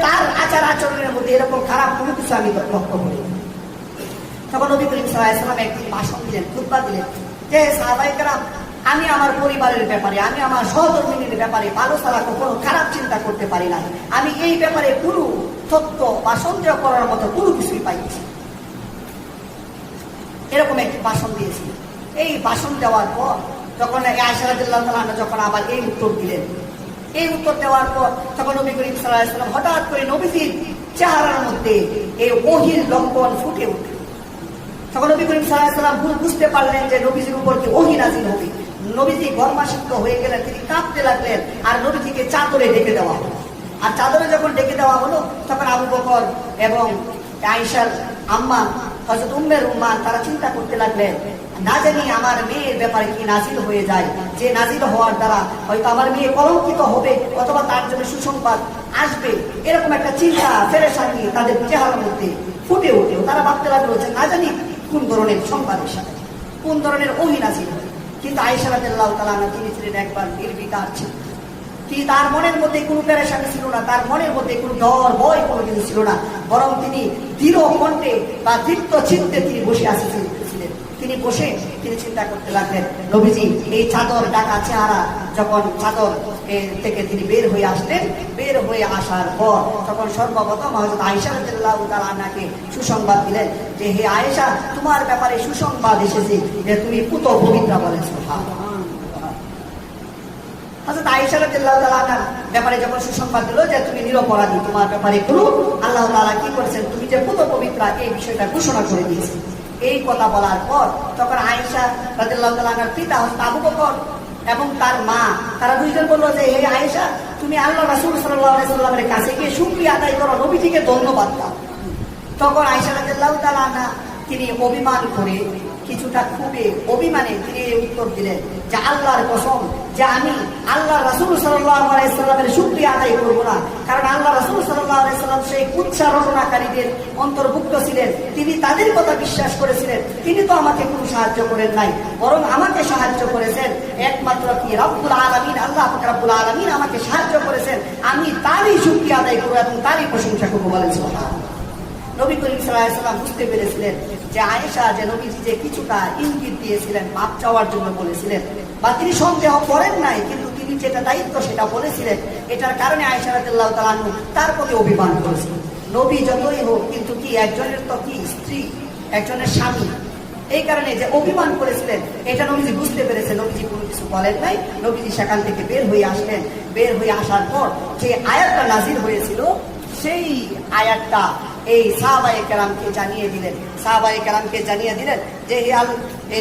তার আচরণের মধ্যে এরকম খারাপ কোনো কিছু আমি লক্ষ্য করি। তখন নবী করিম সাল্লাল্লাহু আলাইহি ওয়াসাল্লাম একদিন ভাষণ দিলেন, খুতবা দিলেন। যে সাহাবায়ে কেরাম, আমি আমার পরিবারের ব্যাপারে, আমি আমার সহধর্মিনীর ব্যাপারে ভালো ছাড়া কখনো খারাপ চিন্তা করতে পারি না। আমি এই ব্যাপারে কোনো তথ্য বা সন্দেহ করার মতো কোনো কিছুই পাইছি। এরকম একটি ভাষণ দিয়েছি। এই ভাষণ দেওয়ার পর যখন আয়েশা রাদিয়াল্লাহু তাআলা আনহা যখন আবার এই উত্তর দিলেন, এই উত্তর দেওয়ার পর তখন নবী করিম সাল্লাল্লাহু আলাইহি ওয়াসাল্লাম হঠাৎ করে নবীজির চেহারার মধ্যে এই ওহীর লক্ষণ ফুটে উঠল। তখন নবী করিম সাল্লাল্লাহু আলাইহি ওয়াসাল্লাম বুঝতে পারলেন যে নবীজির উপর কি ওহী নাযিল হবে। নবীজি গর্মাসক্ত হয়ে গেলেন, তিনি কাঁপতে লাগলেন। আর নবীজিকে চাদরে ডেকে দেওয়া হলো। আর চাদরে যখন ডেকে দেওয়া হলো তখন আবু বকর এবং আয়েশার আম্মা হযরত উম্মে রুমান তারা চিন্তা করতে লাগলেন, না জানি আমার মেয়ের ব্যাপারে কি নাজিল হয়ে যায়, যে নাজিল হওয়ার দ্বারা হয়তো আমার মেয়ে কলঙ্কিত হবে অথবা তার জন্য সুসংবাদ আসবে। এরকম একটা চিন্তা পেরেশানি তাদের চেহারার মধ্যে ফুটে উঠে। তারা ভাবতে লাগলো যে না জানি কোন ধরনের সংবাদের সাথে, কোন ধরনের ওহী নাজিল হবে। কিন্তু আয়েশা রাদিয়াল্লাহু তাআলা আনহা তিনি ছিলেন একবার নির্বিকার ছিলেন। তার মনের মধ্যে কোনো পেরেশানি ছিল না, তার মনের মধ্যে কোনো ডর ভয় কোনো কিছু ছিল না, বরং তিনি দৃঢ় কণ্ঠে বা দীপ্ত চিত্তে তিনি বসে আসছিলেন। তিনি বসে তিনি চিন্তা করতে লাগলেন, নবীজি এই চাদর ঢাকা চেহারা যখন চাদর থেকে তিনি বের হয়ে আসলেন, বের হয়ে আসার পর তখন সর্বপ্রথম হযরত আয়েশা রাদিয়াল্লাহু তাআলা আনহাকে সুসংবাদ দিলেন যে হে আয়েশা, তোমার ব্যাপারে সুসংবাদ এসেছে যে তুমি পুত পবিত্রা বলেছো। হযরত আয়েশা রাদিয়াল্লাহু তাআলা আনহার ব্যাপারে যখন সুসংবাদ দিল যে তুমি নিরপরাধী, তোমার ব্যাপারে কোনো আল্লাহ তাআলা কি করেছেন, তুমি যে পুত পবিত্রা এই বিষয়টা ঘোষণা করে দিয়েছেন। এই কথা বলার পর তখন আয়েশা রাদিয়াল্লাহু তাআলা আনহার পিতা হযরত আবু বকর এবং তার মা তারা দুইজন বলল যে হে আয়েশা, তুমি আল্লাহ রাসূল সাল্লাল্লাহু আলাইহি ওয়াসাল্লামের কাছে গিয়ে শুকরিয়া আদায় করো, নবীজিকে ধন্যবাদ দাও। তখন আয়েশা রাদিয়াল্লাহু তাআলা আনহা তিনি অভিমান করে কিছুটা খুবই অভিমানে তিনি এই উত্তর দিলেন যে আল্লাহর কসম যে আমি আল্লাহ রাসূল সাল্লাল্লাহু আলাইহি ওয়াসাল্লামের শুকরিয়া আদায় করব না, কারণ আল্লাহ রাসূল সাল্লাল্লাহু আলাইহি ওয়াসাল্লাম সেই কুৎসা রচনাকারীদের অন্তর্ভুক্ত ছিলেন। তিনি তাদের কথা বিশ্বাস করেছিলেন। তিনি তো আমাকে কোনো সাহায্য করেন নাই, বরং আমাকে সাহায্য করেছেন একমাত্র কি রব্বুল আলামিন, আল্লাহ পাক রব্বুল আলামিন আমাকে সাহায্য করেছেন। আমি তারই শুকরিয়া আদায় করব এবং তারই প্রশংসা করব বলেন সুবহানাল্লাহ। নবী করিম সাল্লাল্লাহু আলাইহি ওয়াসাল্লাম বুঝতে পেরেছিলেন যে আয়েশা যে নবীজি যে কিছুটা ইঙ্গিত দিয়েছিলেন, মাপ চাওয়ার জন্য বলেছিলেন, বা তিনি সন্দেহ করেন নাই, কিন্তু তিনি যেটা দায়িত্ব সেটা বলেছিলেন। এটার কারণে আয়েশা রাদিয়াল্লাহু তাআলা আনহা তার প্রতি অভিমান করেছিলেন। নবী যতই হোক কিন্তু কি একজনের তো কি স্ত্রী, একজনের স্বামী, এই কারণে যে অভিমান করেছিলেন এটা নবীজি বুঝতে পেরেছেন। নবীজি কোনো কিছু বলেন নাই। নবীজি সেখান থেকে বের হয়ে আসলেন। বের হয়ে আসার পর যে আয়াতটা নাজিল হয়েছিল সেই আয়াতটা এই সাহাবায়ে কেরামকে জানিয়ে দিলেন। সাহাবায়ে কেরামকে জানিয়ে দিলেন যে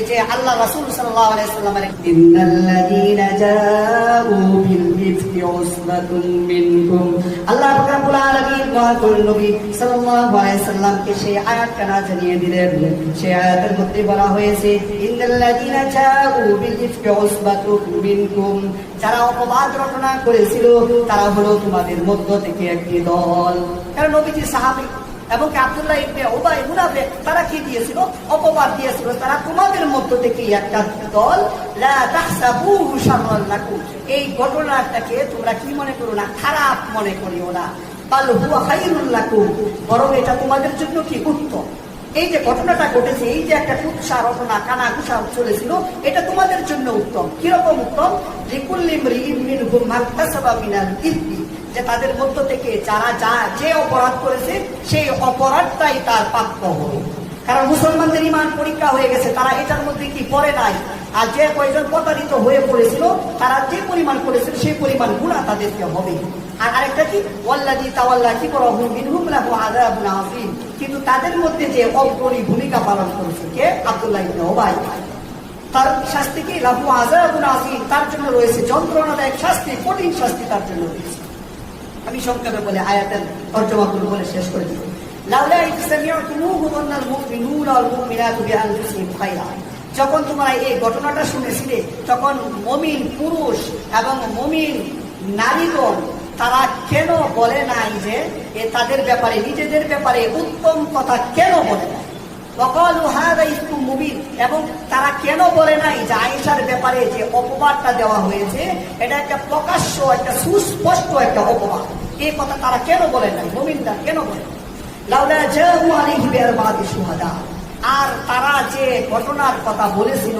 যে আল্লাহ রাসূল সাল্লাল্লাহু আলাইহি ওয়াসাল্লামের ইন্নাল্লাযীনা জাউ বিল ইফকি উসবাতুন মিনকুম, আল্লাহ পাক রব্বুল আলামিন মহান নবী সাল্লাল্লাহু আলাইহি ওয়াসাল্লামকে সেই আয়াতটা জানিয়ে দিলেন। সেই আয়াতের মধ্যে বলা হয়েছে ইন্নাল্লাযীনা জাউ বিল ইফকি উসবাতুন মিনকুম, যারা অপবাদ রটনা করেছিল তারা হলো তোমাদের মধ্য থেকে একটি দল। কারণ নবীজি সাহাবী এবং আব্দুল্লাহ ইবনে উবাই মুনাফিক তারা কি দিয়েছিল, অপবাদ দিয়েছিল, তারা তোমাদের মধ্য থেকে একটা দল। লা তাহসাবুহু শাররান লাকুম, এই ঘটনাটাকে তোমরা কি মনে করো না, খারাপ মনে করিও না। বাল হুয়া খায়রুল লাকুম, বরং এটা তোমাদের জন্য কি উত্তম। এই যে ঘটনাটা ঘটেছে, এই যে একটা কুৎসা রটনা কানাঘুষা চলেছিল, এটা তোমাদের জন্য উত্তম। কিরকম উত্তম, লিকুল্লি ইমরিইন মিনহুম মাকতাসাবা মিনাল ইসমি, যে তাদের মধ্য থেকে যারা যে অপরাধ করেছে সেই অপরাধটাই তার প্রাপ্য হবে। কারণ মুসলমানদের ঈমান পরীক্ষা হয়ে গেছে, তারা এটার মধ্যে কি পড়ে নাই। আর যে কয়জন প্রতারিত হয়ে পড়েছিল তারা যে পরিমাণ করেছিল সেই পরিমাণ গুনাহ তাদেরকে হবে। আর আরেকটা কি, ওয়াল্লাযী তাওয়াল্লা কিবরাহু মিনহুম লাহু আযাবুন আযীম, কিন্তু তাদের মধ্যে যে অগ্রণী ভূমিকা পালন করেছে কে, আব্দুল্লাহ ইবনে উবাই, তার শাস্তি কি, লাহু আযাবুন আযীম, তার জন্য রয়েছে যন্ত্রণাদায়ক শাস্তি, কঠিন শাস্তি তার জন্য রয়েছে। আমি সংক্ষেপে বলে আয়াতের তরজমাগুলো বলে শেষ করে দিব। লাউলা ইসমিউতুমুহু যান্নাল মুমিনুনা ওয়াল মুমিনাতু বিআনফুসিহিম খায়রা, যখন তোমরা এই ঘটনাটা শুনেছিলে তখন মুমিন পুরুষ এবং মুমিন নারীগণ তারা কেন বলে নাই যে তাদের ব্যাপারে, নিজেদের ব্যাপারে উত্তম কথা কেন বলে নাই। ওয়াকালু হাযা ইফকুম মুবিন, এবং তারা কেন বলে নাই যে আয়েশার ব্যাপারে যে অপবাদটা দেওয়া হয়েছে এটা একটা প্রকাশ্য, একটা সুস্পষ্ট একটা অপবাদ। এই কথা তারা কেন বলে নাই, মুমিনরা কেন বলে? লাউলা জাউ আলাইহি বিআরবাতি শুহাদা, আর তারা যে ঘটনার কথা বলেছিল,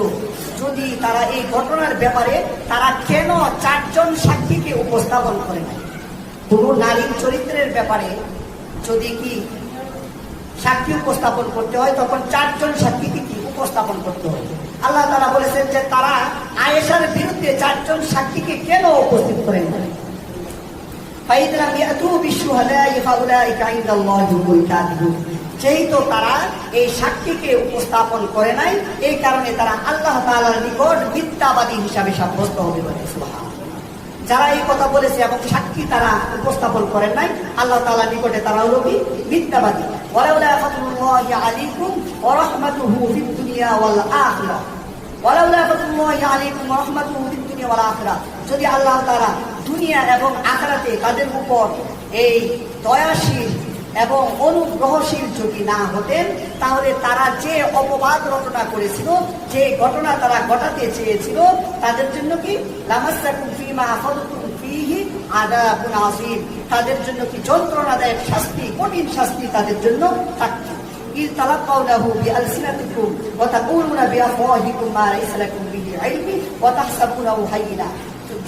যদি তারা এই ঘটনার ব্যাপারে তারা কেন 4 জন সাক্ষীকে উপস্থাপন করে নাই? কোন নারীর চরিত্রের ব্যাপারে যদি কি সাক্ষী উপস্থাপন করতে হয়, তখন 4 জন সাক্ষীকে কি উপস্থাপন করতে হয়? আল্লাহ তাআলা বলেছেন যে তারা আয়েশার বিরুদ্ধে 4 জন সাক্ষীকে কেন উপস্থিত করেন নাই? যেহেতু তারা এই সাক্ষীকে উপস্থাপন করে নাই, এই কারণে তারা আল্লাহ তাআলার নিকট মিথ্যাবাদী হিসাবে সাব্যস্ত হবে বলে। সুবহানাল্লাহ। যারা এই কথা বলেছে এবং সাক্ষী তারা উপস্থাপন করেন নাই, আল্লাহ তাআলার নিকটে তারা হলো কি মিথ্যাবাদী। ওয়ালাউলা ফাদলুল্লাহি আলাইকুম ওয়া রাহমাতুহু ফিদ দুনিয়া ওয়াল আখিরাহ, ওয়ালাউলা ফাদলুল্লাহি আলাইকুম ওয়া রাহমাতুহু ফিদ দুনিয়া ওয়াল আখিরাহ। যদি আল্লাহ তাআলা দুনিয়া এবং আখিরাতে তাদের উপর এই দয়াশীল এবং অনুগ্রহশীল যদি না হতেন, তাহলে তারা যে অপবাদ রচনা করেছিল, যে ঘটনা তারা ঘটাতে চেয়েছিল, তাদের জন্য কি লামাসসাকুম ফীমা আখাযতুম ফীহি আযাবুন আযীম, তাদের জন্য কি যন্ত্রণাদায়ক শাস্তি, কঠিন শাস্তি তাদের জন্য থাকতো। ইয তালাক্কাউনাহু বিআলসিনাতিকুম ওয়া তাকুলুনা বিআফওয়াহিকুম মা লাইসা লাকুম বিহি ইলম ওয়া তাহসাবুনাহু হায়্যিনা।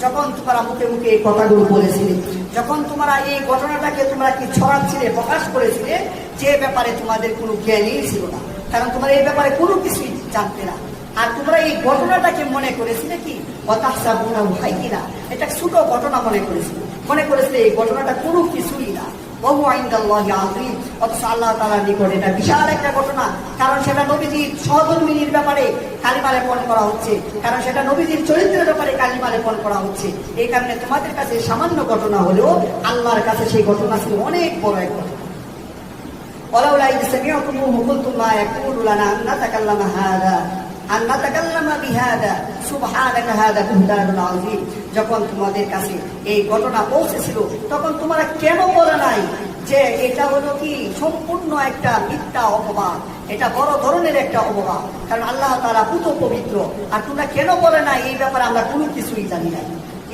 যখন তোমরা মুখে মুখে এই কথাগুলো বলেছিলে, যখন তোমরা এই ঘটনাটাকে তোমরা কি ছড়াচ্ছিলে, প্রকাশ করেছিলে, যে ব্যাপারে তোমাদের কোনো জ্ঞানই ছিল না, কারণ তোমরা এই ব্যাপারে কোনো কিছুই জানতে না, আর তোমরা এই ঘটনাটাকে মনে করেছিলে কি ওয়াতাহসাবুনাহু হায়্যিনা, এটা ছোট ঘটনা মনে করেছিলে এই ঘটনাটা কোনো কিছুই না। অথচ আল্লাহ তাআলার নিকট এটা বিশাল একটা ঘটনা, কারণ সেটা নবীজির সহধর্মিনীর ব্যাপারে কালিমা লেপন করা হচ্ছে, কারণ সেটা নবীজির চরিত্রের ব্যাপারে কালিমা লেপন করা হচ্ছে। এই কারণে তোমাদের কাছে সামান্য ঘটনা হলেও আল্লাহর কাছে সেই ঘটনা ছিল অনেক বড় এক ঘটনা। ওয়ালাউলা ইয সামি'তুমুহু কুনতুম মা ইয়াকুলু লানা আন নাতাকাল্লামা হাযা আন নাতাকাল্লামা বিহাযা সুবহানাকা হাযা বুহতানুন আযীম। যখন তোমাদের কাছে এই ঘটনা পৌঁছেছিল, তখন তোমরা কেন বলে নাই যে এটা হলো কি সম্পূর্ণ একটা মিথ্যা অপবাদ, এটা বড় ধরনের একটা অপবাদ, কারণ আল্লাহ তাআলা পুত পবিত্র। আর তোমরা কেন বলে নাই এই ব্যাপারে আমরা কোনো কিছুই জানি না?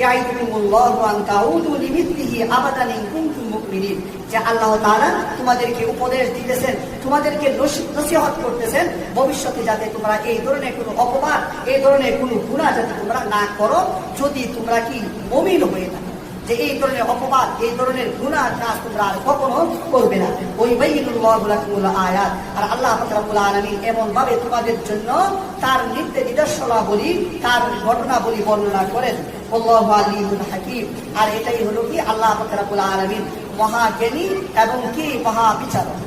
ইয়াইদুকুমুল্লাহু আন তাউদু লিমিথলিহি আবাদান ইন কুনতুম মুমিনিন, যে আল্লাহ তাআলা তোমাদেরকে উপদেশ দিতেছেন, তোমাদেরকে নসিহত করতেছেন, ভবিষ্যতে যাতে তোমরা এই ধরনের কোনো অপবাদ, এই ধরনের কোনো গুনাহ যাতে তোমরা না করো, যদি তোমরা কি মুমিন হয়ে থাকো, যে এই ধরনের অপবাদ, এই ধরনের গুনাহ কাজ তোমরা আর কখনো করবে না। ওই বাইয়িনুল্লাহু লাকুমুল আয়াত, আর আল্লাহ পাক রব্বুল আলামিন এমন ভাবে তোমাদের জন্য তার নিদর্শনাবলী, তার ঘটনাবলী বর্ণনা করেন। আল্লাহু আলিমুল হাকিম, আর এটাই হলো কি আল্লাহ পাক রব্বুল আলামিন মহাজ্ঞানী এবং কি মহাবিচারক।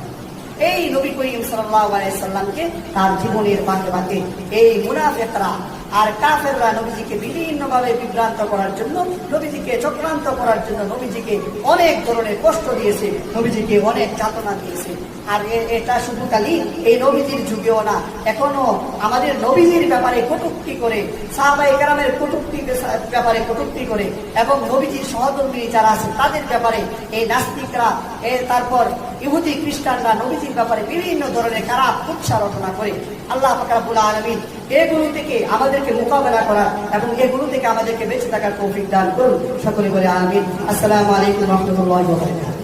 এই নবী করিম সাল্লাল্লাহু আলাইহি সাল্লামকে তার জীবনের বাঁকে বাঁকে এই মুনাফিকরা আর কাফেররা নবীজিকে বিভিন্নভাবে বিভ্রান্ত করার জন্য, নবীজিকে চক্রান্ত করার জন্য নবীজিকে অনেক ধরনের কষ্ট দিয়েছে, নবীজিকে অনেক যাতনা দিয়েছে। আর এটা শুধু খালি এই নবীজির যুগেও না, এখনো আমাদের নবীজির ব্যাপারে কটূক্তি করে, সাহাবায়ে কেরামের ব্যাপারে কটূক্তি করে, এবং নবীজির সহধর্মিনী যারা আছে তাদের ব্যাপারে এই নাস্তিকরা, তারপর ইহুদি খ্রিস্টানরা নবীজির ব্যাপারে বিভিন্ন ধরনের খারাপ কুৎসা রচনা করে। আল্লাহ পাক রব্বুল আলামিন এগুলো থেকে আমাদেরকে মোকাবেলা করা এবং এগুলো থেকে আমাদেরকে বেঁচে থাকার তৌফিক দান করুন। সকলে বলে আমিন। আসসালামু আলাইকুম ওয়া রাহমাতুল্লাহি ওয়া বারাকাতুহু।